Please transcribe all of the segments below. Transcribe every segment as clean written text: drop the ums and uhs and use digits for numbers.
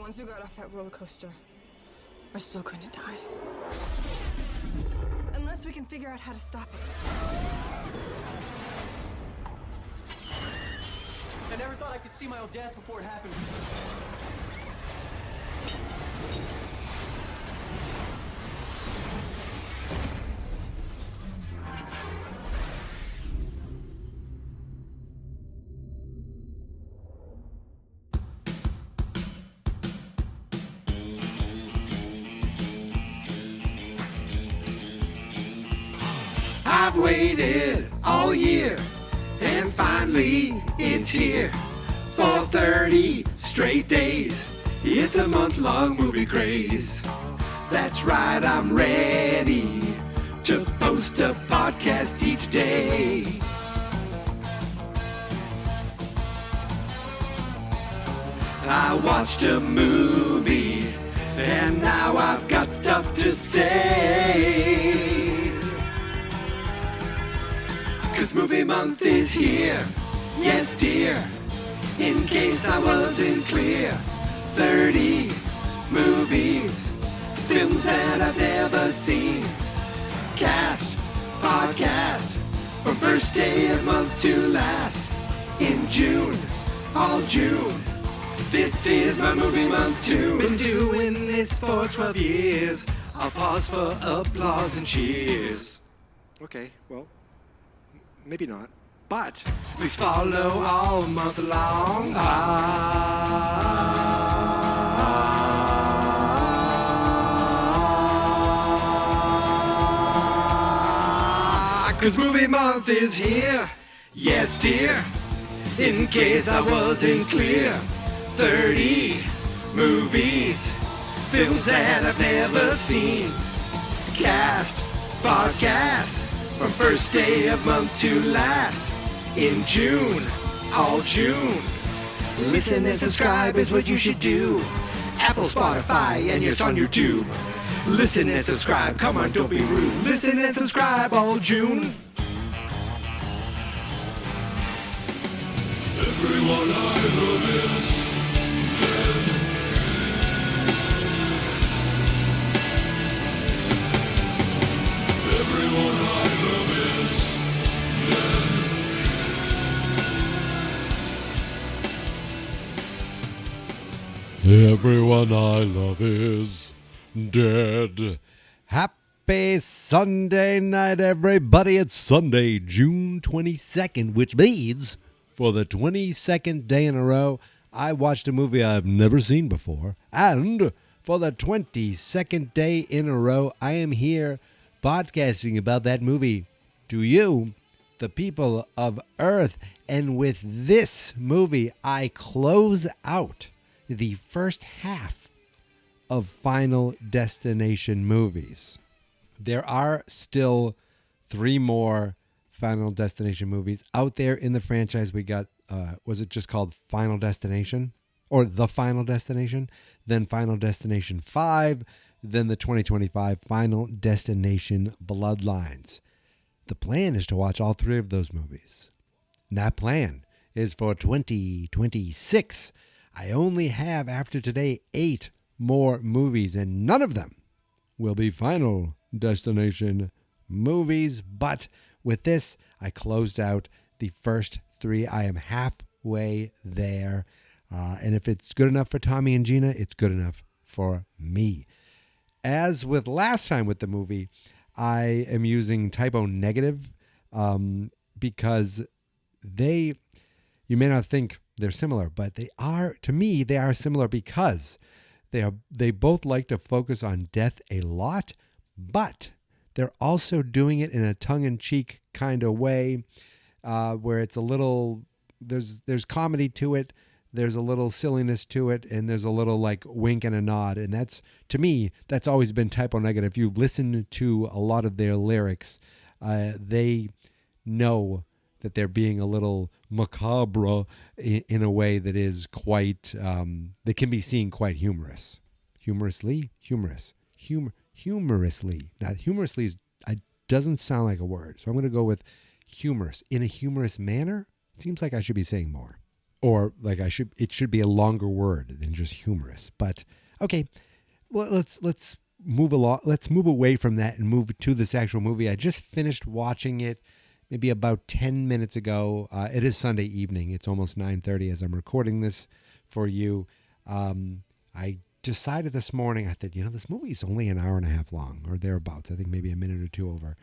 ones who got off that roller coaster are still going to die. Unless we can figure out how to stop it. I never thought I could see my own death before it happened. I've waited all year, and finally it's here. For 30 straight days, it's a month-long movie craze. That's right, I'm ready to post a podcast each day. I watched a movie, and now I've got stuff to say. 'Cause movie month is here, yes dear, in case I wasn't clear. 30 movies, films that I've never seen. Cast, podcast, from first day of month to last. In June, all June, this is my movie month too. Been doing this for 12 years, I'll pause for applause and cheers. Okay, well, maybe not, but please follow all month long. 'Cause movie month is here, yes dear, in case I wasn't clear. 30 movies, films that I've never seen. Cast, podcast, from first day of month to last. In June, all June. Listen and subscribe is what you should do. Apple, Spotify, and yes, on YouTube. Listen and subscribe, come on, don't be rude. Listen and subscribe all June. Everyone I love is dead. Everyone I love is dead. Everyone I love is dead. Happy Sunday night, everybody. It's Sunday, June 22nd, which means for the 22nd day in a row, I watched a movie I've never seen before. And for the 22nd day in a row, I am here podcasting about that movie to you, the people of Earth. And with this movie, I close out the first half of Final Destination movies. There are still 3 more Final Destination movies out there in the franchise. We got, was it just called Final Destination? Or The Final Destination? Then Final Destination 5. Then the 2025 Final Destination Bloodlines. The plan is to watch all 3 of those movies. And that plan is for 2026. I only have, after today, 8 more movies, and none of them will be Final Destination movies. But with this, I closed out the first 3. I am halfway there. And if it's good enough for Tommy and Gina, it's good enough for me. As with last time with the movie, I am using typo negative because you may not think they're similar, but they are, to me, they are similar because they both like to focus on death a lot, but they're also doing it in a tongue-in-cheek kind of way, where it's a little, there's comedy to it, there's a little silliness to it, and there's a little like wink and a nod. And that's, to me, that's always been typo negative. If you listen to a lot of their lyrics, they know that they're being a little macabre in a way that is quite, that can be seen quite humorous. Humorously? Humorous. Humorously. Now, humorously doesn't sound like a word. So I'm going to go with humorous. In a humorous manner? Seems like I should be saying more. or like it should be a longer word than just humorous. But okay, well, let's move along. Let's move away from that and move to this actual movie. I just finished watching it maybe about 10 minutes ago. It is Sunday evening. It's almost 9:30 as I'm recording this for you. I decided this morning, I thought, this movie is only an hour and a half long or thereabouts. I think maybe a minute or two over.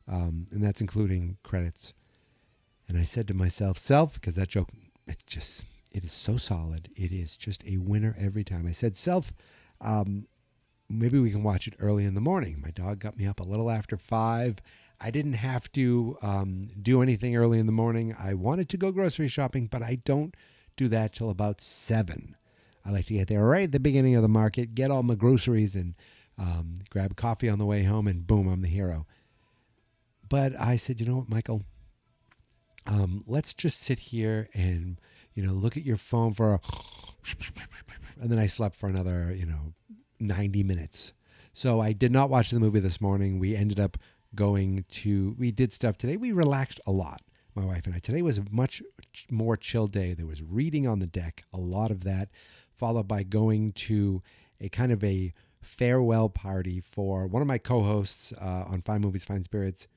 And that's including credits. And I said to myself, because that joke, it is so solid. It is just a winner every time. I said, maybe we can watch it early in the morning. My dog got me up a little after 5. I didn't have to do anything early in the morning. I wanted to go grocery shopping, but I don't do that till about 7. I like to get there right at the beginning of the market, get all my groceries, and grab coffee on the way home, and boom, I'm the hero. But I said, you know what, Michael? Let's just sit here and, look at your phone for and then I slept for another, 90 minutes. So I did not watch the movie this morning. We ended up we did stuff today. We relaxed a lot, my wife and I. Today was a much more chill day. There was reading on the deck, a lot of that, followed by going to a kind of a farewell party for one of my co-hosts on Fine Movies, Fine Spirits.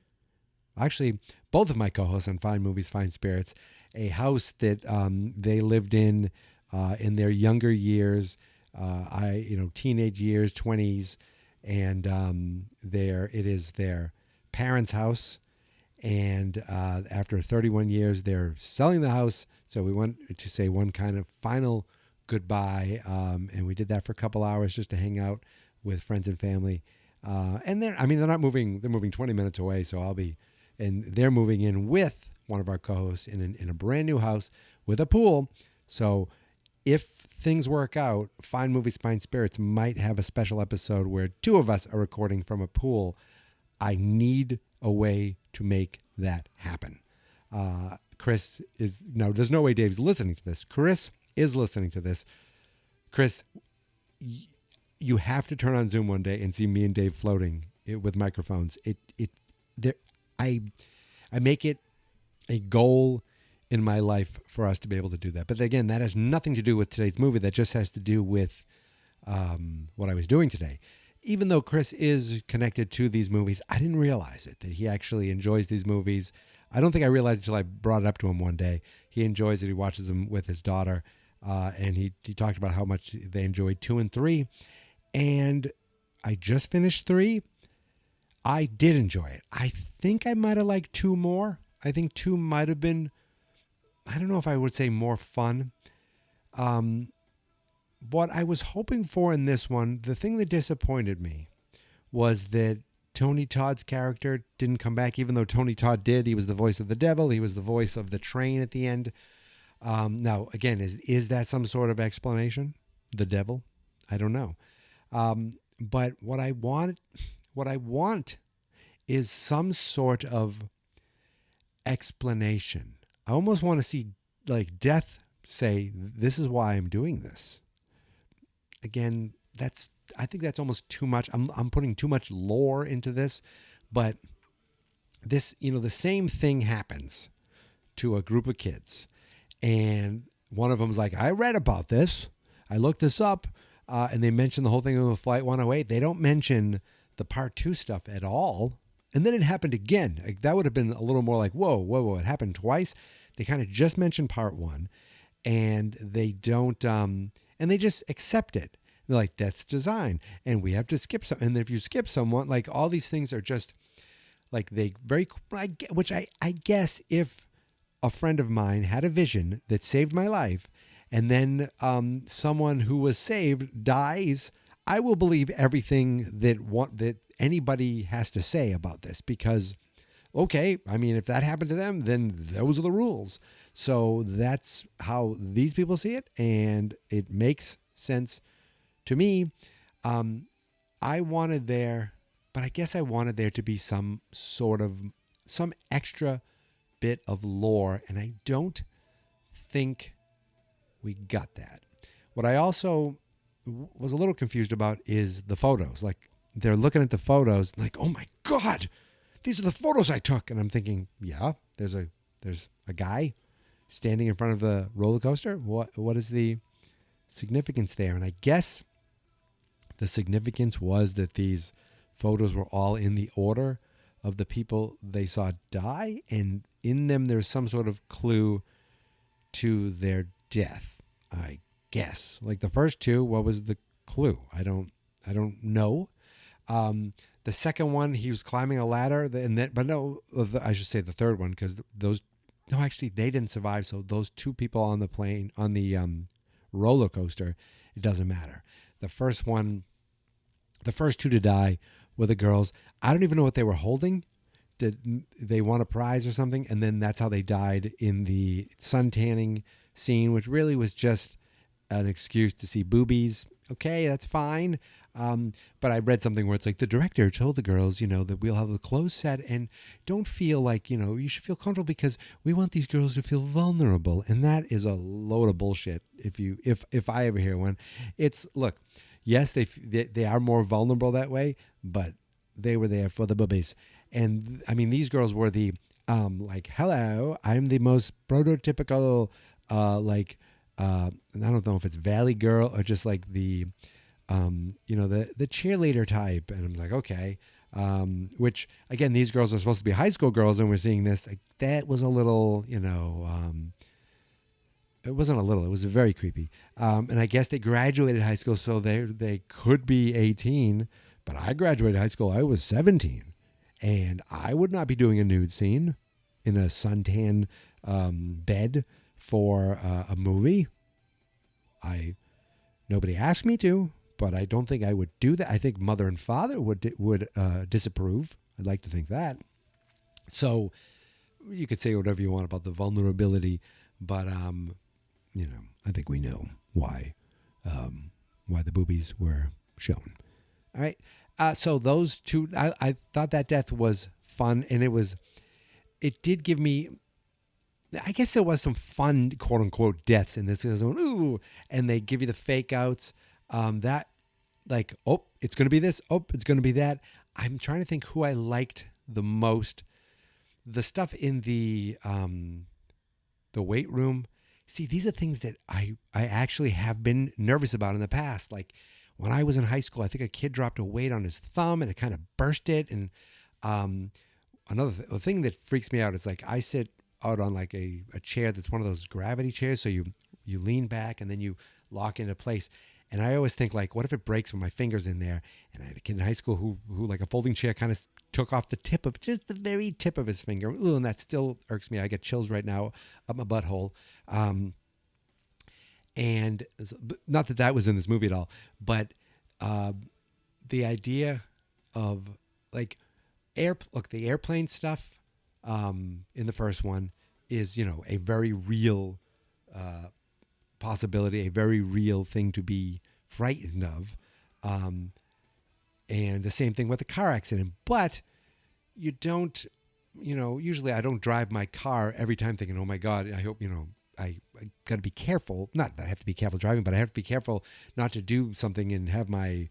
Actually, both of my co-hosts on Fine Movies, Fine Spirits, a house that they lived in their younger years, teenage years, 20s, and it is their parents' house. And after 31 years, they're selling the house. So we want to say one kind of final goodbye, and we did that for a couple hours just to hang out with friends and family. And they're not moving. They're moving 20 minutes away, so they're moving in with one of our co-hosts in a brand new house with a pool. So if things work out, Fine Movies, Fine Spirits might have a special episode where 2 of us are recording from a pool. I need a way to make that happen. Chris is now. There's no way Dave's listening to this. Chris is listening to this. Chris, you have to turn on Zoom one day and see me and Dave floating with microphones. I make it a goal in my life for us to be able to do that. But again, that has nothing to do with today's movie. That just has to do with what I was doing today. Even though Chris is connected to these movies, I didn't realize it, that he actually enjoys these movies. I don't think I realized until I brought it up to him one day. He enjoys it. He watches them with his daughter. And he talked about how much they enjoyed 2 and 3. And I just finished 3. I did enjoy it. I think I might have liked 2 more. I think 2 might have been, I don't know if I would say more fun. What I was hoping for in this one, the thing that disappointed me was that Tony Todd's character didn't come back, even though Tony Todd did. He was the voice of the devil. He was the voice of the train at the end. Now, again, is that some sort of explanation? The devil? I don't know. But what I want is some sort of explanation. I almost want to see like Death say, this is why I'm doing this. Again, I think that's almost too much. I'm putting too much lore into this, but this, the same thing happens to a group of kids. And one of them's like, I read about this. I looked this up. And they mention the whole thing of Flight 108. They don't mention the Part 2 stuff at all. And then it happened again. Like, that would have been a little more like, whoa. It happened twice. They kind of just mentioned Part 1. And they don't, and they just accept it. They're like, Death's design. And we have to skip some. And if you skip someone, like all these things are just like which I guess if a friend of mine had a vision that saved my life, and then someone who was saved dies, I will believe everything that anybody has to say about this, because, okay, if that happened to them, then those are the rules. So that's how these people see it, and it makes sense to me. I wanted there to be some extra bit of lore, and I don't think we got that. What I also was a little confused about is the photos. Like, they're looking at the photos like, oh my God, these are the photos I took. And I'm thinking, yeah, there's a guy standing in front of the roller coaster? What is the significance there? And I guess the significance was that these photos were all in the order of the people they saw die, and in them there's some sort of clue to their death, I guess. Like the first two, what was the clue? I don't know. The second one, he was climbing a ladder, I should say the third one, because no, actually they didn't survive. So those two people on the plane, on the roller coaster, it doesn't matter. The first two to die were the girls. I don't even know what they were holding. Did they want a prize or something? And then that's how they died in the sun tanning scene, which really was just an excuse to see boobies. Okay, that's fine. But I read something where it's like the director told the girls, that we'll have the clothes set and don't feel like, you should feel comfortable because we want these girls to feel vulnerable. And that is a load of bullshit. If I ever hear one, look, yes, they are more vulnerable that way, but they were there for the boobies. And I mean, these girls were the, hello, I'm the most prototypical, I don't know if it's Valley Girl or just like the cheerleader type. And I'm like, okay. Which again, these girls are supposed to be high school girls, and we're seeing this. Like, that was a little, it wasn't a little. It was very creepy. And I guess they graduated high school, so they could be 18. But I graduated high school. I was 17, and I would not be doing a nude scene in a suntan bed for a movie. Nobody asked me to, but I don't think I would do that. I think mother and father would disapprove. I'd like to think that. So you could say whatever you want about the vulnerability, but I think we know why the boobies were shown. All right. So those two, I thought that death was fun, and it did give me, I guess there was some fun, quote unquote, deaths in this. Ooh, and they give you the fake outs. That like, oh, it's going to be this. Oh, it's going to be that. I'm trying to think who I liked the most. The stuff in the weight room. See, these are things that I actually have been nervous about in the past. Like when I was in high school, I think a kid dropped a weight on his thumb and it kind of burst it. And another thing that freaks me out is like I sit out on like a chair that's one of those gravity chairs. So you lean back and then you lock into place. And I always think like, what if it breaks with my fingers in there? And I had a kid in high school who like a folding chair kind of took off just the very tip of his finger. Ooh, and that still irks me. I get chills right now up my butthole. And not that was in this movie at all, but the idea of like the airplane stuff in the first one is, a very real possibility, a very real thing to be frightened of. And the same thing with the car accident. But you don't, usually I don't drive my car every time thinking, oh my God, I hope, I got to be careful. Not that I have to be careful driving, but I have to be careful not to do something and have my,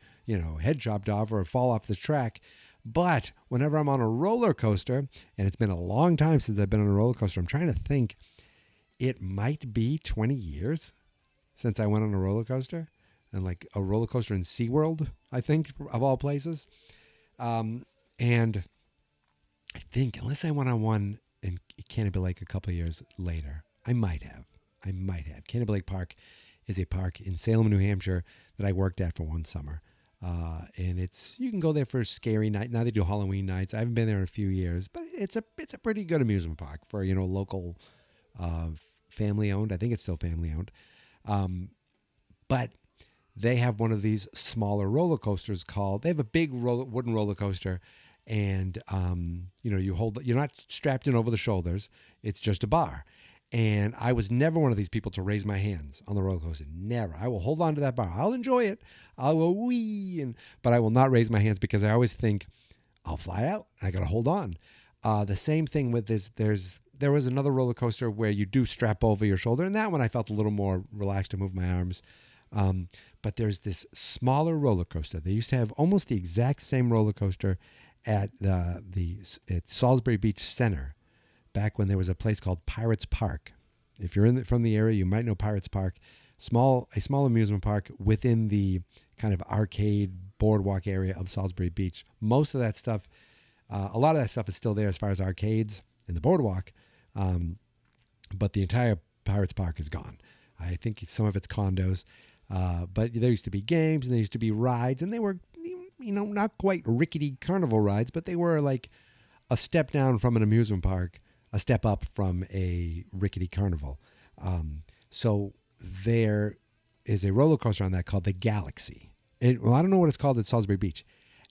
head chopped off or fall off the track. But whenever I'm on a roller coaster, and it's been a long time since I've been on a roller coaster, I'm trying to think, it might be 20 years since I went on a roller coaster, and like a roller coaster in SeaWorld, I think, of all places. And I think unless I went on one in Canopy Lake a couple of years later, I might have. Canopy Lake Park is a park in Salem, New Hampshire that I worked at for one summer. And you can go there for a scary night. Now they do Halloween nights. I haven't been there in a few years, but it's a pretty good amusement park for, local, family owned. I think it's still family owned. But they have one of these smaller roller coasters they have a big wooden roller coaster, and, you're not strapped in over the shoulders. It's just a bar. And I was never one of these people to raise my hands on the roller coaster. Never. I will hold on to that bar. I'll enjoy it. I'll go wee, but I will not raise my hands because I always think I'll fly out. I got to hold on. The same thing with this. There was another roller coaster where you do strap over your shoulder, and that one I felt a little more relaxed to move my arms. But there's this smaller roller coaster. They used to have almost the exact same roller coaster at Salisbury Beach Center, back when there was a place called Pirates Park. if you're from the area, you might know Pirates Park, a small amusement park within the kind of arcade boardwalk area of Salisbury Beach. Most of that stuff, a lot of that stuff is still there as far as arcades and the boardwalk, but the entire Pirates Park is gone. I think some of it's condos, but there used to be games and there used to be rides, and they were, not quite rickety carnival rides, but they were like a step down from an amusement park, a step up from a rickety carnival. So there is a roller coaster on that called the Galaxy. I don't know what it's called at Salisbury Beach.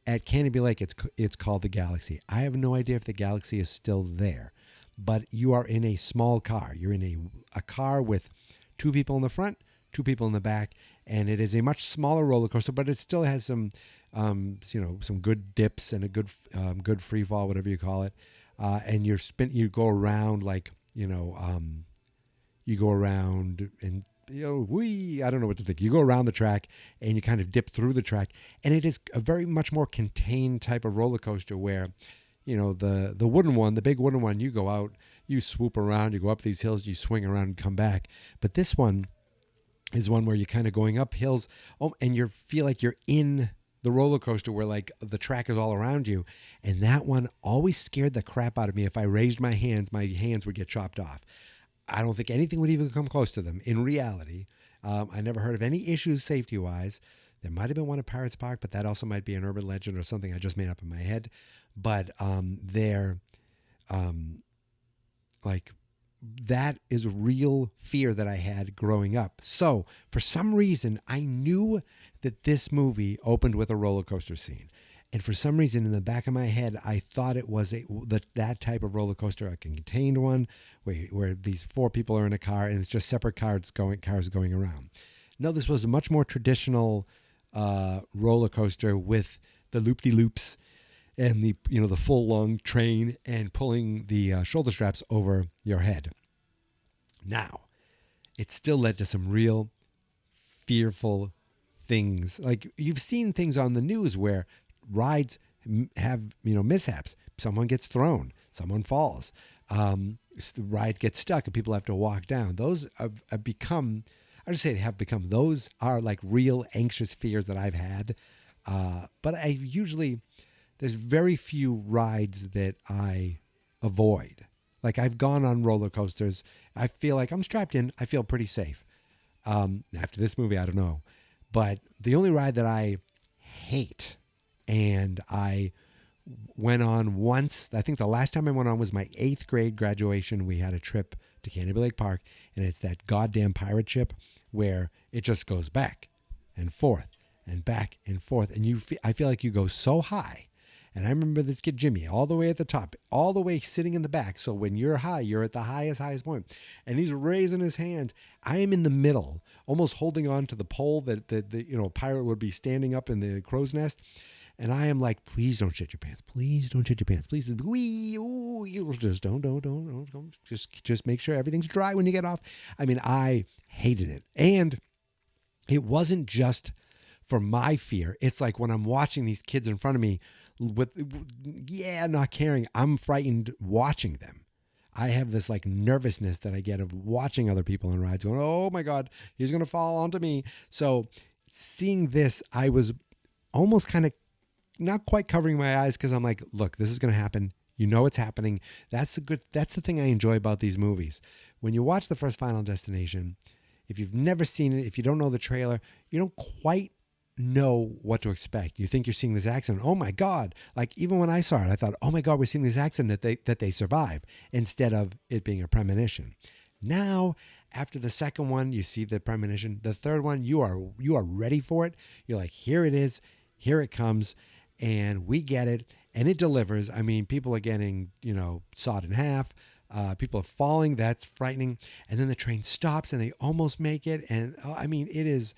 At Canopy Lake, it's called the Galaxy. I have no idea if the Galaxy is still there, but you are in a small car. You're in a car with 2 people in the front, 2 people in the back, and it is a much smaller roller coaster, but it still has some good dips and a good free fall, whatever you call it. And you go around you go around and I don't know what to think. You go around the track and you kind of dip through the track, and it is a very much more contained type of roller coaster where, the wooden one, the big wooden one, you go out, you swoop around, you go up these hills, you swing around and come back. But this one is one where you're kind of going up hills, and you feel like you're in the roller coaster where like the track is all around you. And that one always scared the crap out of me. If I raised my hands would get chopped off. I don't think anything would even come close to them in reality. I never heard of any issues safety-wise. There might have been one at Pirates Park, but that also might be an urban legend or something I just made up in my head. But that is a real fear that I had growing up. So for some reason, I knew that this movie opened with a roller coaster scene. And for some reason, in the back of my head, I thought it was that type of roller coaster, a contained one, where these 4 people are in a car and it's just separate cars going around. No, this was a much more traditional roller coaster with the loop-de-loops and the full long train and pulling the shoulder straps over your head. Now, it still led to some real fearful things. Like, you've seen things on the news where rides have mishaps. Someone gets thrown, someone falls, the ride gets stuck and people have to walk down. Those have become, those are like real anxious fears that I've had. But there's very few rides that I avoid. Like, I've gone on roller coasters. I feel like I'm strapped in. I feel pretty safe. After this movie, I don't know. But the only ride that I hate, and I went on once, I think the last time I went on was my 8th grade graduation. We had a trip to Canopy Lake Park, and it's that goddamn pirate ship where it just goes back and forth and back and forth. And I feel like you go so high. And I remember this kid, Jimmy, all the way at the top, all the way sitting in the back. So when you're high, you're at the highest point. And he's raising his hand. I am in the middle, almost holding on to the pole that a pirate would be standing up in the crow's nest. And I am like, please don't shit your pants. Please don't shit your pants. Please, just don't. Just make sure everything's dry when you get off. I mean, I hated it. And it wasn't just for my fear. It's like when I'm watching these kids in front of me not caring, I'm frightened watching them. I have this like nervousness that I get of watching other people on rides going, oh my God, he's going to fall onto me. So seeing this, I was almost kind of not quite covering my eyes because I'm like, look, this is going to happen. You know it's happening. That's the thing I enjoy about these movies. When you watch the first Final Destination, if you've never seen it, if you don't know the trailer, you don't quite know what to expect. You think you're seeing this accident. Oh my God. Like, even when I saw it, I thought, oh my God, we're seeing this accident that they survive, instead of it being a premonition. Now, after the second one, you see the premonition. The third one, you are ready for it. You're like, here it is. Here it comes. And we get it. And it delivers. I mean, people are getting, sawed in half. People are falling. That's frightening. And then the train stops and they almost make it. And it is.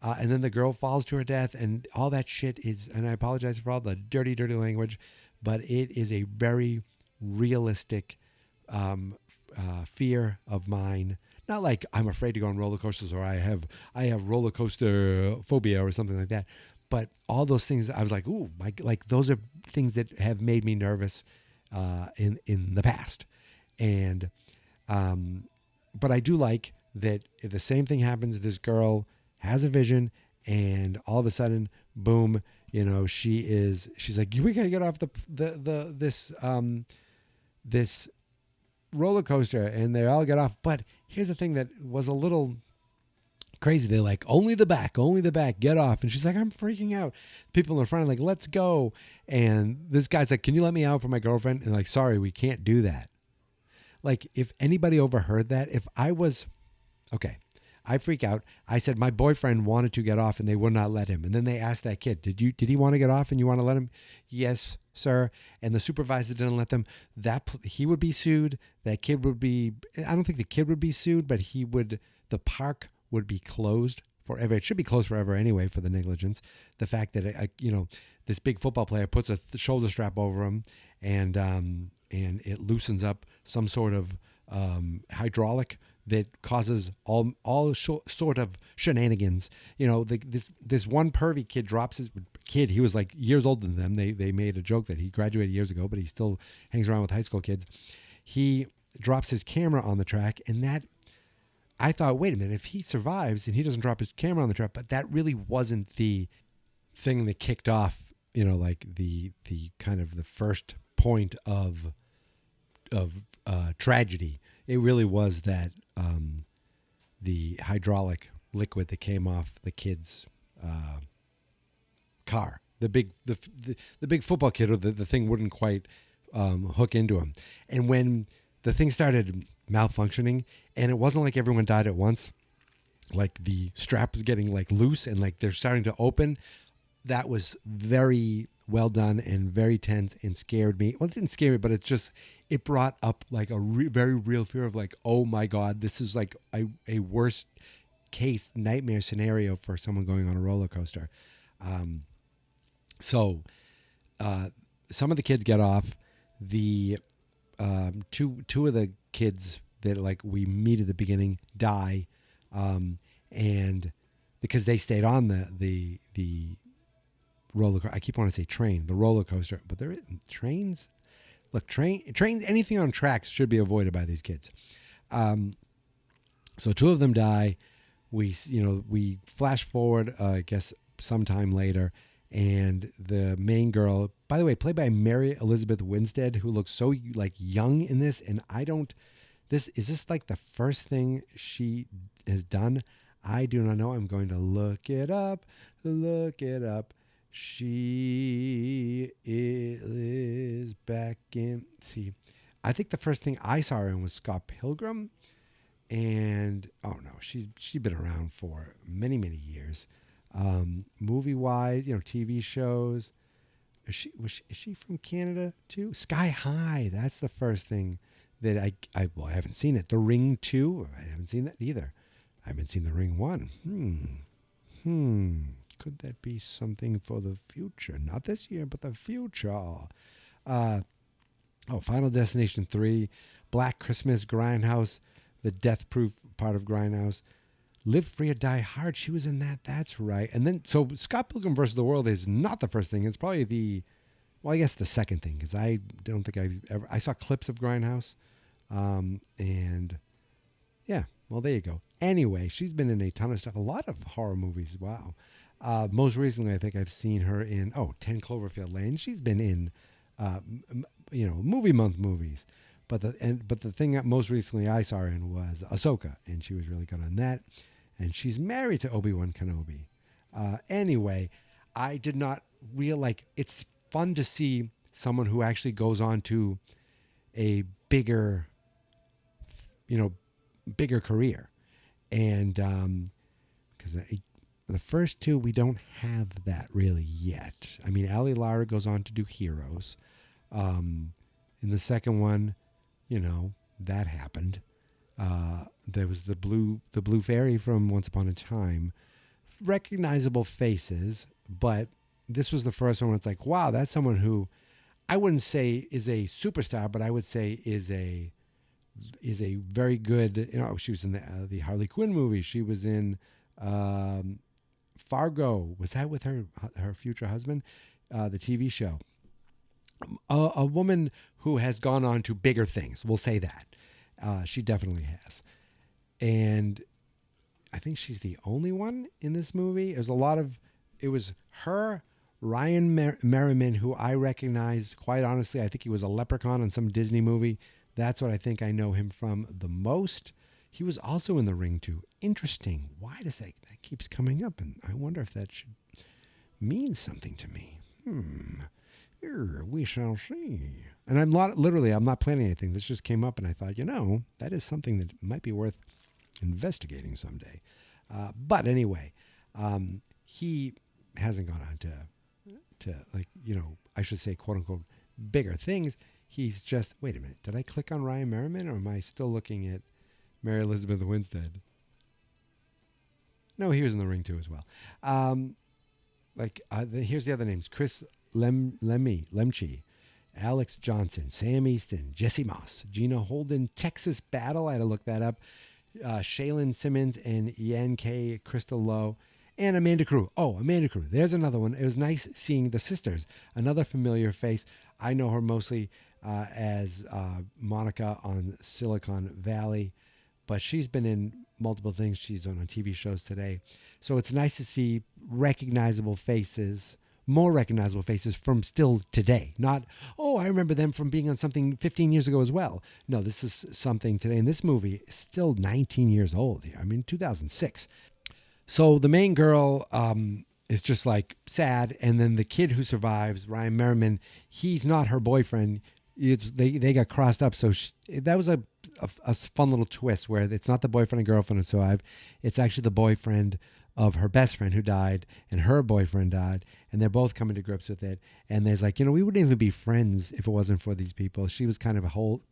And then the girl falls to her death, and all that shit is, and I apologize for all the dirty, dirty language, but it is a very realistic fear of mine. Not like I'm afraid to go on roller coasters, or I have roller coaster phobia or something like that. But all those things, I was like, ooh, those are things that have made me nervous in the past. And but I do like that the same thing happens. This girl has a vision, and all of a sudden, boom, she's like, we gotta get off this roller coaster, and they all get off. But here's the thing that was a little crazy. They're like, only the back, get off. And she's like, I'm freaking out. People in the front are like, let's go. And this guy's like, can you let me out for my girlfriend? And like, sorry, we can't do that. Like, if anybody overheard that, if I was, okay, I freak out. I said my boyfriend wanted to get off and they would not let him. And then they asked that kid, did he want to get off and you want to let him? Yes, sir. And the supervisor didn't let them. He would be sued. That kid would be, I don't think the kid would be sued, but the park would be closed forever. It should be closed forever anyway for the negligence. The fact that, this big football player puts a shoulder strap over him and it loosens up some sort of hydraulic that causes all sort of shenanigans. This one pervy kid drops his kid. He was like years older than them. They made a joke that he graduated years ago, but he still hangs around with high school kids. He drops his camera on the track, and that, I thought, wait a minute, if he survives and he doesn't drop his camera on the track, but that really wasn't the thing that kicked off, like the kind of the first point of tragedy. It really was that the hydraulic liquid that came off the kid's car. The big football kid, or the thing wouldn't quite hook into him. And when the thing started malfunctioning, and it wasn't like everyone died at once, like the strap was getting like loose and like they're starting to open. That was very well done and very tense and scared me. Well, it didn't scare me, but it brought up like a very real fear of like, oh my God, this is like a worst case nightmare scenario for someone going on a roller coaster. So some of the kids get off. The two of the kids that like we meet at the beginning die, and because they stayed on the roller coaster. I keep wanting to say train, the roller coaster, but there isn't trains. Look, trains, anything on tracks should be avoided by these kids. So two of them die. We flash forward, I guess sometime later, and the main girl, by the way, played by Mary Elizabeth Winstead, who looks so like young in this. And is this like the first thing she has done? I do not know. I'm going to look it up. She is back in. See, I think the first thing I saw her in was Scott Pilgrim, and oh no, she's been around for many years. Movie wise, TV shows. Is she from Canada too? Sky High. That's the first thing that I haven't seen it. The Ring 2. I haven't seen that either. I haven't seen The Ring 1. Could that be something for the future? Not this year, but the future. Final Destination 3, Black Christmas, Grindhouse, the Death Proof part of Grindhouse, Live Free or Die Hard. She was in that. That's right. And then, so Scott Pilgrim vs. the World is not the first thing. It's probably the second thing, because I don't think I saw clips of Grindhouse. And yeah, well, there you go. Anyway, she's been in a ton of stuff, a lot of horror movies. Wow. Most recently, I think I've seen her in 10 Cloverfield Lane. She's been in, movie month movies. But the thing that most recently I saw her in was Ahsoka, and she was really good on that. And she's married to Obi-Wan Kenobi. Anyway, I did not it's fun to see someone who actually goes on to a bigger career. And because the first two, we don't have that really yet. I mean, Ali Lara goes on to do Heroes. In the second one, that happened. There was the blue fairy from Once Upon a Time. Recognizable faces, but this was the first one where it's like, wow, that's someone who I wouldn't say is a superstar, but I would say is a very good. She was in the Harley Quinn movie. She was in Fargo. Was that with her future husband? The TV show. A woman who has gone on to bigger things. We'll say that. She definitely has. and I think she's the only one in this movie. It was her, Ryan Merriman, who I recognized, quite honestly. I think he was a leprechaun on some Disney movie. That's what I think I know him from the most. He was also in The Ring too. Interesting. Why does that keeps coming up? And I wonder if that should mean something to me. Here, we shall see. And I'm not planning anything. This just came up and I thought, that is something that might be worth investigating someday. But anyway, he hasn't gone on to I should say, quote unquote, bigger things. He's just, wait a minute, did I click on Ryan Merriman or am I still looking at Mary Elizabeth Winstead? No, he was in The Ring too as well. Here's the other names: Chris Lemche, Alex Johnson, Sam Easton, Jesse Moss, Gina Holden, Texas Battle. I had to look that up. Shaylin Simmons and Yan K. Crystal Lowe, and Amanda Crew. Oh, Amanda Crew. There's another one. It was nice seeing the sisters. Another familiar face. I know her mostly as Monica on Silicon Valley, but she's been in multiple things. She's on TV shows today. So it's nice to see recognizable faces, more recognizable faces from still today. Not, I remember them from being on something 15 years ago as well. No, this is something today. And this movie is still 19 years old. 2006. So the main girl is just like sad. And then the kid who survives, Ryan Merriman, he's not her boyfriend. They got crossed up. So that was a fun little twist where it's not the boyfriend and girlfriend who survived. It's actually the boyfriend of her best friend who died, and her boyfriend died, and they're both coming to grips with it. And there's like, we wouldn't even be friends if it wasn't for these people. She was kind of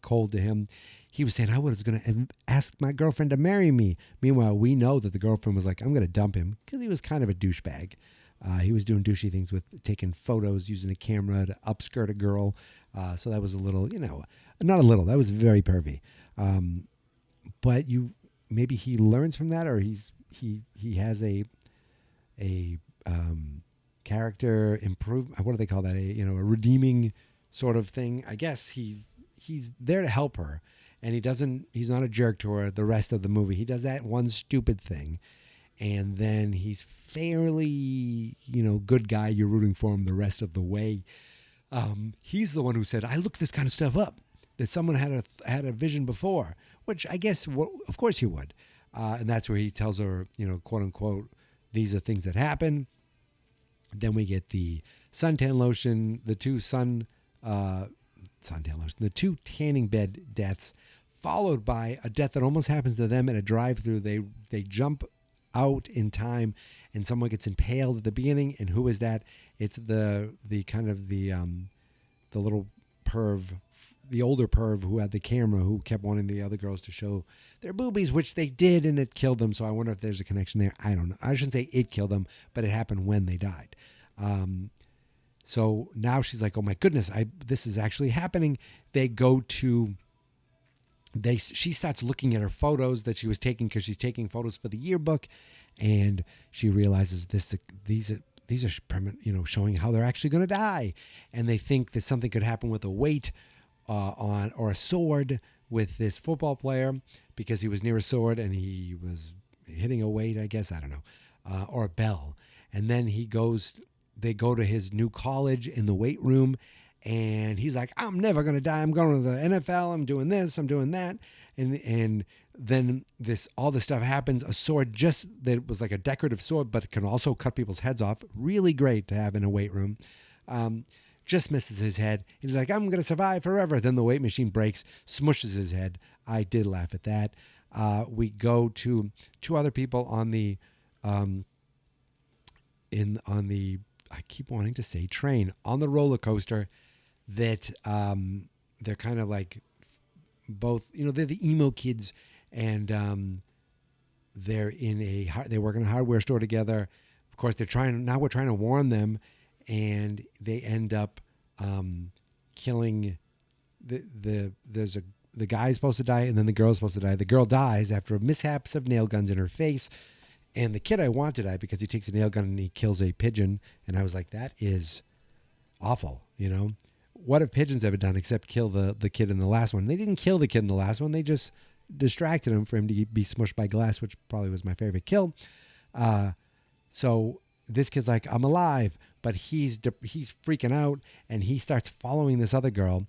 cold to him. He was saying, I was going to ask my girlfriend to marry me. Meanwhile, we know that the girlfriend was like, I'm going to dump him, because he was kind of a douchebag. He was doing douchey things with taking photos, using a camera to upskirt a girl. So that was a little, not a little, that was very pervy. But maybe he learns from that, or he has a character improvement. What do they call that? A redeeming sort of thing. I guess he's there to help her, and he's not a jerk to her the rest of the movie. He does that one stupid thing, and then he's fairly, good guy. You're rooting for him the rest of the way. He's the one who said, I looked this kind of stuff up, that someone had a vision before, which I guess, of course you would. And that's where he tells her, quote unquote, these are things that happen. Then we get the suntan lotion, the two the two tanning bed deaths, followed by a death that almost happens to them in a drive-through. They jump out in time, and someone gets impaled at the beginning. And who is that? It's the kind of the little perv, the older perv who had the camera, who kept wanting the other girls to show their boobies, which they did, and it killed them. So I wonder if there's a connection there. I don't know. I shouldn't say it killed them, but it happened when they died. So now she's like, oh my goodness, this is actually happening. She starts looking at her photos that she was taking, because she's taking photos for the yearbook, and she realizes these are showing how they're actually going to die, and they think that something could happen with a weight or a sword with this football player, because he was near a sword and he was hitting a weight, I guess, I don't know, or a bell. And then they go to his new college in the weight room, and he's like, I'm never going to die. I'm going to the NFL. I'm doing this. I'm doing that. And then all this stuff happens. A sword that was like a decorative sword, but can also cut people's heads off. Really great to have in a weight room. Just misses his head. He's like, I'm going to survive forever. Then the weight machine breaks, smushes his head. I did laugh at that. We go to two other people on the I keep wanting to say train, on the roller coaster, that they're kind of like both, they're the emo kids, and they work in a hardware store together. Of course, we're trying to warn them, and they end up killing the guy's supposed to die, and then the girl's supposed to die. The girl dies after mishaps of nail guns in her face. And the kid I want to die because he takes a nail gun and he kills a pigeon. And I was like, that is awful, What have pigeons ever done except kill the kid in the last one? They didn't kill the kid in the last one. They just, distracted him for him to be smushed by glass, which probably was my favorite kill. So this kid's like, I'm alive, but he's freaking out, and he starts following this other girl.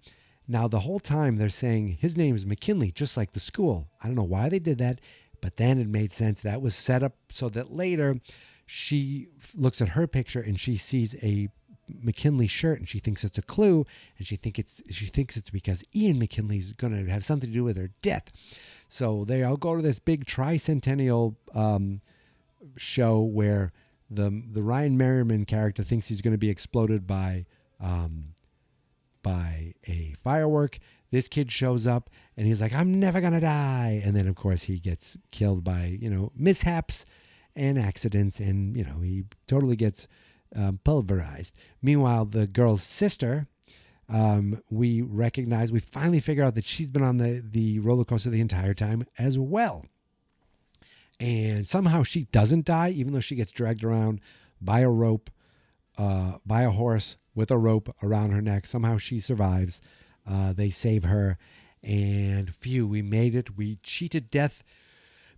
Now, the whole time they're saying his name is McKinley, just like the school. I don't know why they did that, but then it made sense. That was set up so that later she looks at her picture and she sees a McKinley shirt, and she thinks it's a clue, and she thinks it's because Ian McKinley's going to have something to do with her death. So they all go to this big tricentennial show where the Ryan Merriman character thinks he's going to be exploded by a firework. This kid shows up and he's like, I'm never going to die. And then, of course, he gets killed by, mishaps and accidents. And, he totally gets pulverized. Meanwhile, the girl's sister, we finally figure out that she's been on the roller coaster the entire time as well. And somehow she doesn't die, even though she gets dragged around by a rope, by a horse with a rope around her neck. Somehow she survives. They save her. And phew, we made it. We cheated death.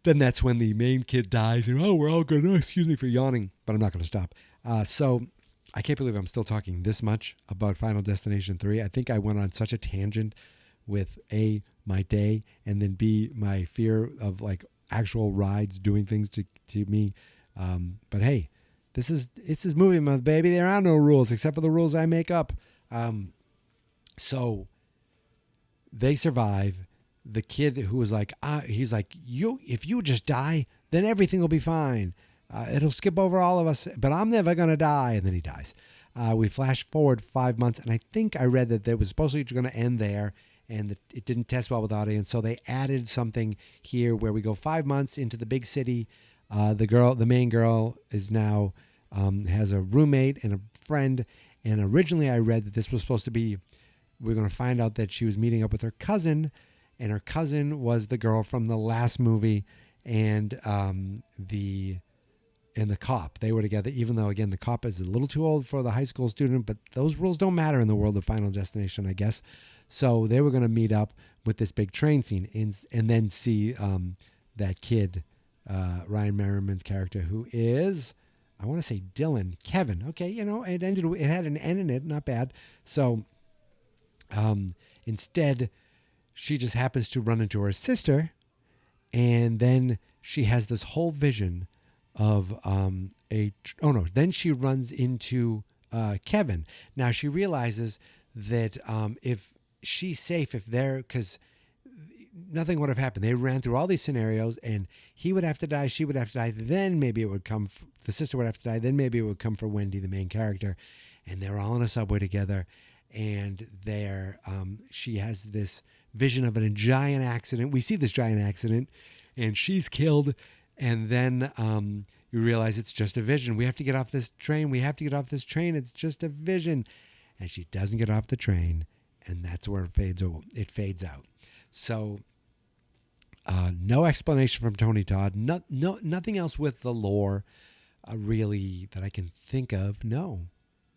Then that's when the main kid dies. And we're all good. Oh, excuse me for yawning, but I'm not going to stop. So I can't believe I'm still talking this much about Final Destination 3. I think I went on such a tangent with A, my day, and then B, my fear of actual rides doing things to me. But hey, this is movie month, baby. There are no rules except for the rules I make up. So they survive. The kid who was like, he's like, if you just die, then everything will be fine. It'll skip over all of us, but I'm never going to die. And then he dies. We flash forward 5 months, and I think I read that they was supposed to going to end there, and it didn't test well with the audience. So they added something here where we go 5 months into the big city. The main girl is now has a roommate and a friend. And originally I read that this was supposed to be, we're going to find out that she was meeting up with her cousin, and her cousin was the girl from the last movie, and the cop. They were together, even though, again, the cop is a little too old for the high school student, but those rules don't matter in the world of Final Destination, I guess. So they were going to meet up with this big train scene and then see that kid, Ryan Merriman's character, who is, I want to say Dylan, Kevin. Okay, it had an N in it, not bad. So instead, she just happens to run into her sister, and then she has this whole vision of then she runs into Kevin. Now she realizes that if she's safe, because nothing would have happened. They ran through all these scenarios, and he would have to die, she would have to die, then maybe it would come, the sister would have to die, then maybe it would come for Wendy, the main character, and they're all in a subway together, and she has this vision of a giant accident. We see this giant accident, and she's killed, and then you realize it's just a vision. We have to get off this train. It's just a vision. And she doesn't get off the train, and that's where it fades out. So no explanation from Tony Todd. Nothing else with the lore really that I can think of. No,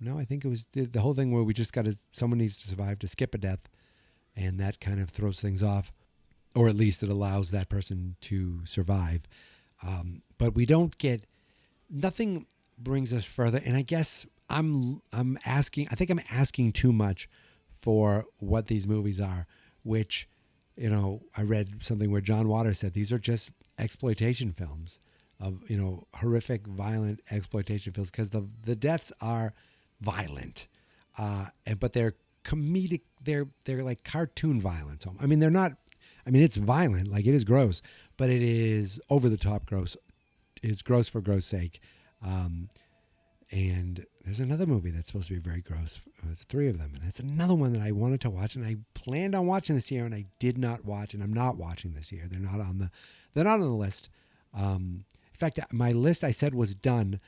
I think it was the whole thing where we just someone needs to survive to skip a death, and that kind of throws things off, or at least it allows that person to survive. But we don't get, nothing brings us further. And I guess I'm asking too much for what these movies are, which, I read something where John Waters said these are just exploitation films of, horrific, violent exploitation films, because the deaths are violent, but they're comedic. They're like cartoon violence. I mean, they're not, it's violent, like it is gross, but it is over the top gross. It's gross for gross sake. And there's another movie that's supposed to be very gross. There's 3 of them, and it's another one that I wanted to watch, and I planned on watching this year, and I did not watch, and I'm not watching this year. They're not on the list. In fact, my list I said was done,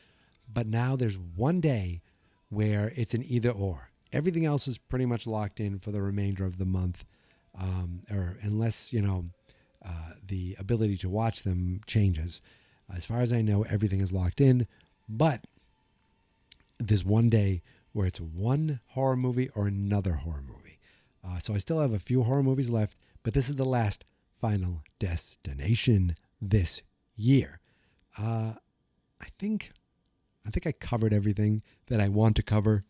but now there's one day where it's an either or. Everything else is pretty much locked in for the remainder of the month, or unless the ability to watch them changes. As far as I know, everything is locked in, but there's one day where it's one horror movie or another horror movie. So I still have a few horror movies left, but this is the last Final Destination this year. I think I covered everything that I want to cover.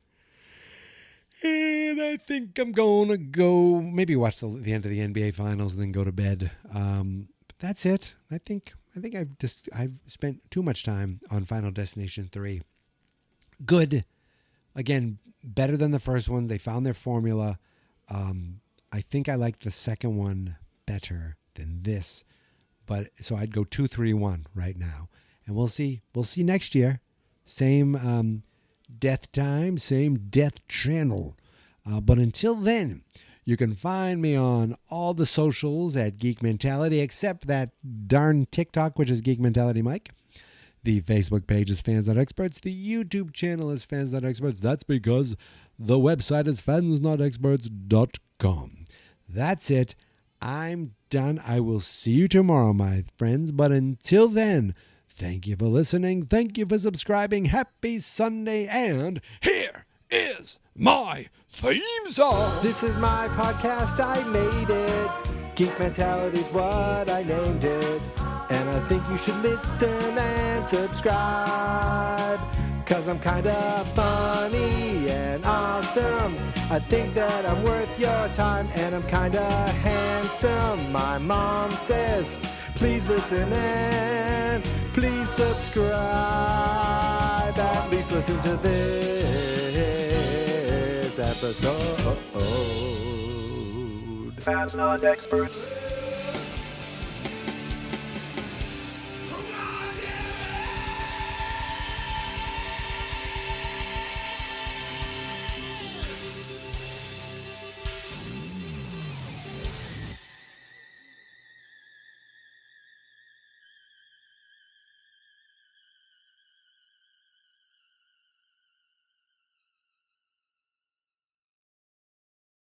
And I think I'm going to go maybe watch the end of the NBA Finals and then go to bed. But that's it. I think I've spent too much time on Final Destination 3. Good. Again, better than the first one. They found their formula. I think I like the second one better than this. But so I'd go 2-3-1 right now. And we'll see. We'll see next year. Same death time, same death channel. But until then, you can find me on all the socials at Geek Mentality, except that darn TikTok, which is Geek Mentality Mike. The Facebook page is Fans.Experts. The YouTube channel is Fans.Experts. That's because the website is fansnotexperts.com. That's it. I'm done. I will see you tomorrow, my friends. But until then, thank you for listening. Thank you for subscribing. Happy Sunday. And here is my theme song. This is my podcast, I made it. Geek Mentality's what I named it. And I think you should listen and subscribe. Cause I'm kinda funny and awesome. I think that I'm worth your time. And I'm kinda handsome. My mom says, please listen and please subscribe. At least listen to this episode. Fans Not Experts.